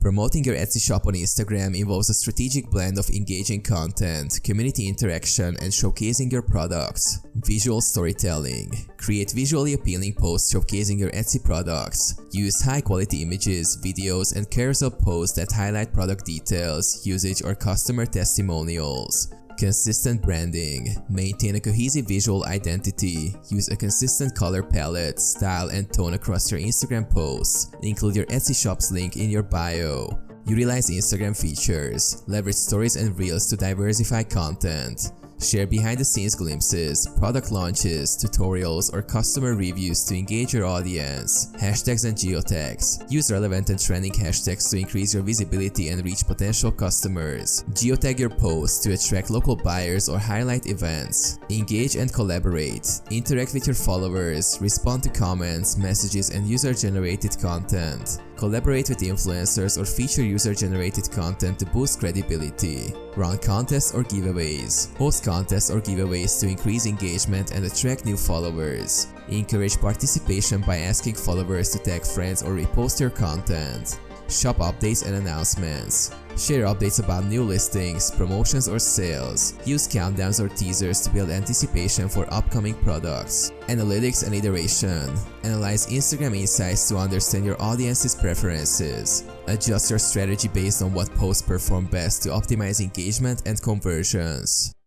Promoting your Etsy shop on Instagram involves a strategic blend of engaging content, community interaction, and showcasing your products. Visual storytelling. Create visually appealing posts showcasing your Etsy products. Use high-quality images, videos, and carousel posts that highlight product details, usage, or customer testimonials. Consistent branding. Maintain a cohesive visual identity. Use a consistent color palette, style, and tone across your Instagram posts. Include your Etsy shop's link in your bio. Utilize Instagram features. Leverage stories and reels to diversify content. Share behind-the-scenes glimpses, product launches, tutorials, or customer reviews to engage your audience. Hashtags and geotags. Use relevant and trending hashtags to increase your visibility and reach potential customers. Geotag your posts to attract local buyers or highlight events. Engage and collaborate. Interact with your followers, respond to comments, messages, and user-generated content. Collaborate with influencers or feature user-generated content to boost credibility. Run contests or giveaways. Host contests or giveaways to increase engagement and attract new followers. Encourage participation by asking followers to tag friends or repost your content. Shop updates and announcements. Share updates about new listings, promotions, or sales. Use countdowns or teasers to build anticipation for upcoming products. Analytics and iteration. Analyze Instagram insights to understand your audience's preferences. Adjust your strategy based on what posts perform best to optimize engagement and conversions.